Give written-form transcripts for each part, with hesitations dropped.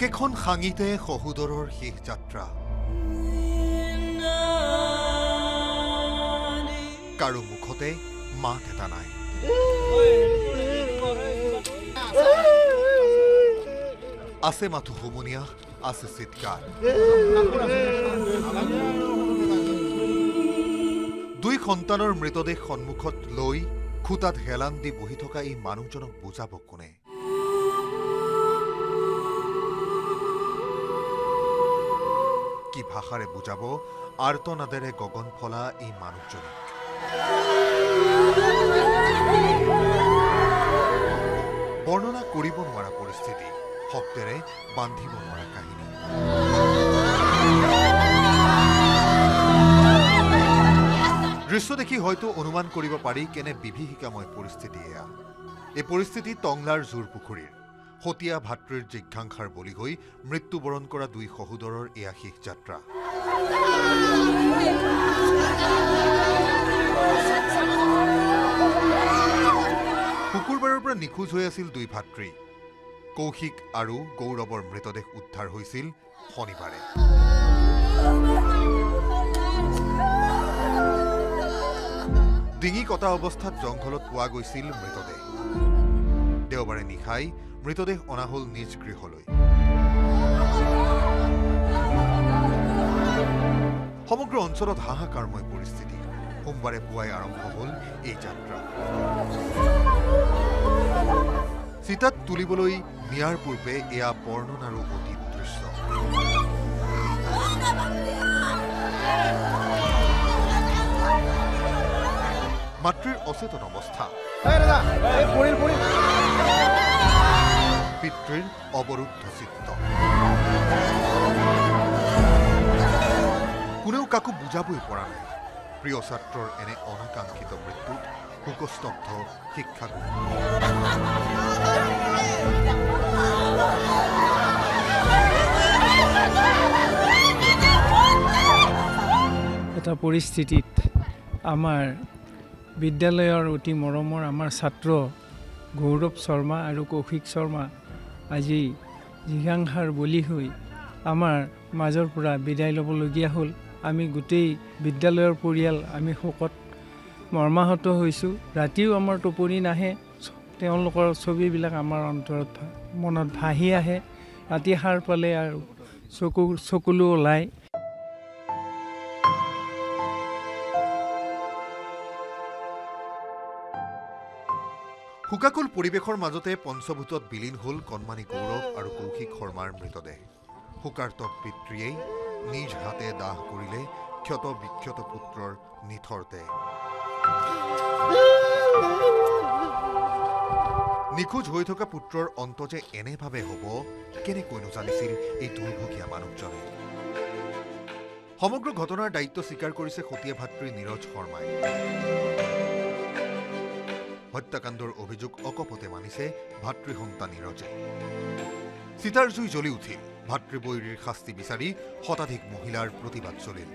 একেখন সাঙিতে শহুদৰৰ শেষ যাত্ৰা কাৰো মুখতে মাত এটা নাই আছে মাথো হুমুনিয়া আছে চিৎকাৰ দুই সন্তানৰ মৃতদেহ সন্মুখত লৈ খুটাত হেলান দি বহি থকা এই মানুহজনক বুজাব কোনে কি ভাষাৰে বুজাব আৰ্তনাদেৰে গগন ফলা এই মানুহজনক বৰ্ণনা কৰিব নোৱাৰা পৰিস্থিতি শব্দেৰে বান্ধিব নোৱাৰা কাহিনী দৃশ্য দেখি হয়তো অনুমান কৰিব পাৰি কেনে বিভীষিকাময় পৰিস্থিতি এয়া এই পৰিস্থিতি টংলাৰ জোৰপুখুৰীৰ হতিয়া ভাতৃৰ জিজ্ঞাসাৰ বলি হৈ মৃত্যুবৰণ কৰা দুই সহোদৰৰ এয়া শেষ যাত্ৰা শুকুৰবাৰৰ পৰা নিখোজ হৈ আছিল দুই ভাতৃ কৌশিক আৰু গৌৰৱৰ মৃতদেহ উদ্ধাৰ হৈছিল শনিবাৰে ডিঙি কটা অৱস্থাত জংঘলত পোৱা গৈছিল মৃতদেহ দেওবাৰে নিশাই মৃতদেহ অনা হল নিজ গৃহলৈ সমগ্ৰ অঞ্চলত হাহাকাৰময় পৰিস্থিতি সোমবাৰে পুৱাই আৰম্ভ হল এই যাত্ৰা চিতাত তুলিবলৈ নিয়াৰ পূৰ্বে এয়া বৰ্ণনাৰো অতীত দৃশ্য মাতৃৰ অচেতন অৱস্থা পিতৃৰ অৱৰুদ্ধ চিত্ত কোনেও কাকো বুজাবই পৰা নাই প্ৰিয় ছাত্ৰৰ এনে অনাকাংক্ষিত মৃত্যুত শোকস্তব্ধ শিক্ষাগুৰু এটা পৰিস্থিতিত আমাৰ বিদ্যালয়ৰ অতি মৰমৰ আমাৰ ছাত্ৰ গৌৰৱ শৰ্মা আৰু কৌশিক শৰ্মা আজি জিজ্ঞাসাৰ বলি হৈ আমাৰ মাজৰ পৰা বিদায় ল'বলগীয়া হ'ল আমি গোটেই বিদ্যালয়ৰ পৰিয়াল আমি শোকত মৰ্মাহত হৈছোঁ ৰাতিও আমাৰ টোপনি নাহে তেওঁলোকৰ ছবিবিলাক আমাৰ অন্তৰত মনত ভাহি আহে ৰাতি সাৰ পালে আৰু চকুলো ওলায় শোকাকুল পৰিৱেশৰ মাজতে পঞ্চভূতত বিলীন হল কণমানি গৌৰৱ আৰু কৌশিক শৰ্মাৰ মৃতদেহ শোকাৰ্তক পিতৃয়েই নিজ হাতে দাহ কৰিলে ক্ষত বিক্ষত পুত্ৰৰ নিথৰ দেহ নিখোজ হৈ থকা পুত্ৰৰ অন্ত যে এনেভাৱে হ'ব কেনেকৈনো জানিছিল এই দুৰ্ভগীয়া মানুহজনে সমগ্ৰ ঘটনাৰ দায়িত্ব স্বীকাৰ কৰিছে হতিয়া ভাতৃ নীৰজ শৰ্মাই হত্যাকাণ্ডৰ অভিযোগ অকপতে মানিছে ভাতৃ সন্তান নীৰজে চিতাৰ জুই জ্বলি উঠিল ভাতৃবৈৰীৰ শাস্তি বিচাৰি শতাধিক মহিলাৰ প্ৰতিবাদ চলিল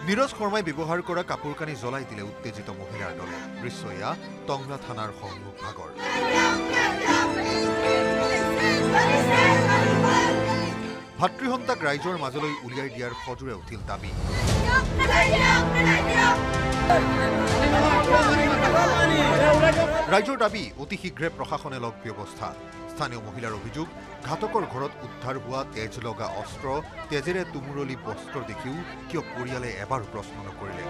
নীৰজ শৰ্মাই ব্যৱহাৰ কৰা কাপোৰ কানি জ্বলাই দিলে উত্তেজিত মহিলাৰ দলে দৃশ্য এয়া টংলা থানাৰ সন্মুখ ভাগৰ ভাতৃসন্তাক ৰাইজৰ মাজলৈ উলিয়াই দিয়াৰ সজোৰে উঠিল দাবী ৰাইজৰ দাবী অতি শীঘ্ৰে প্ৰশাসনে লওক ব্যৱস্থা স্থানীয় মহিলাৰ অভিযোগ ঘাতকৰ ঘৰত উদ্ধাৰ হোৱা তেজ লগা অস্ত্ৰ তেজেৰে তুমুৰলি বস্ত্ৰ দেখিও কিয় পৰিয়ালে এবাৰো প্ৰশ্ন নকৰিলে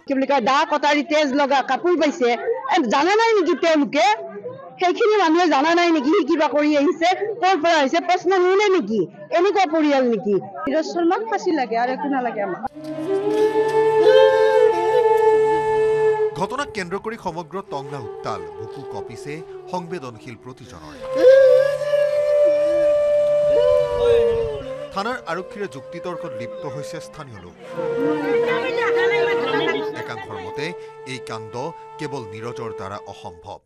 কি বুলি কয় দা কটাৰী তেজ লগা কাপোৰ পাইছে জানা নাই নেকি তেওঁলোকে সেইখিনি মানুহে জানা নাই নেকি কিবা কৰি আহিছে ক'ৰ পৰা আহিছে প্ৰশ্ন নুশুনে নেকি এনেকুৱা পৰিয়াল নেকি নীৰজ শৰ্মাক ফাঁচি লাগে আৰু একো নালাগে আমাক ঘটনাক কেন্দ্ৰ কৰি সমগ্ৰ টংলা উত্তাল বুকু কঁপিছে সংবেদনশীল প্ৰতিজনৰ থানাৰ আৰক্ষীৰে যুক্তিতৰ্কত লিপ্ত হৈছে স্থানীয় লোক একাংশৰ মতে এই কাণ্ড কেৱল নীৰজৰ দ্বাৰা অসম্ভৱ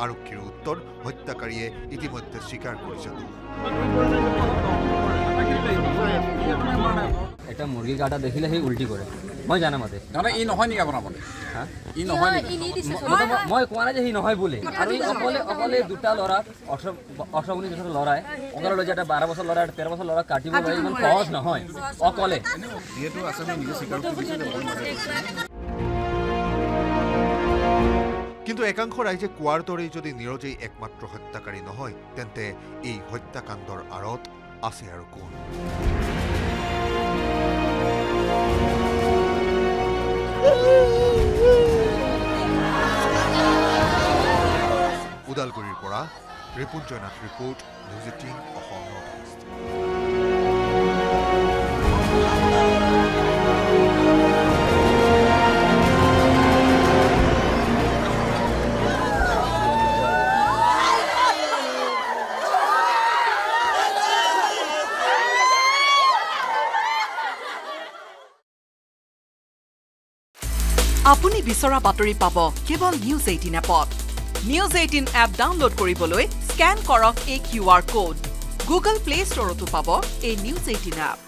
আৰক্ষীৰ উত্তৰ হত্যাকাৰীয়ে ইতিমধ্যে স্বীকাৰ কৰিছে এটা মুৰগি কাটা দেখিলে সেই উল্টি কৰে মই জানা মতে মানে ই নহয় নেকি আপোনাৰ মতে ই নহয় নেকি মই কোৱা নাই যে সি নহয় বুলি আৰু ই অকলে দুটা ল'ৰা 18-19 বছৰ ল'ৰাই অকলে লৈ যায় 12 বছৰ ল'ৰা 13 বছৰ ল'ৰা কাটিব লাগে ইমান সহজ নহয় অকলে যিহেতু আসামে নিজে স্বীকাৰ কৰিছে কিন্তু একাংশ ৰাইজে কোৱাৰ দৰেই যদি নীৰজেই একমাত্ৰ হত্যাকাৰী নহয় তেন্তে এই হত্যাকাণ্ডৰ আঁৰত আছে আৰু কোন উদালগুৰিৰ পৰা Ripunjay Nath report news 18 Assam north east আপুনি বিচৰা বাতৰি পাব কেৱল নিউজ 18 এপত নিউজ 18 এপ ডাউনলোড কৰিবলৈ স্ক্যান কৰক এই QR কোড গুগল প্লে ষ্টৰতো পাব এই নিউজ 18 এপ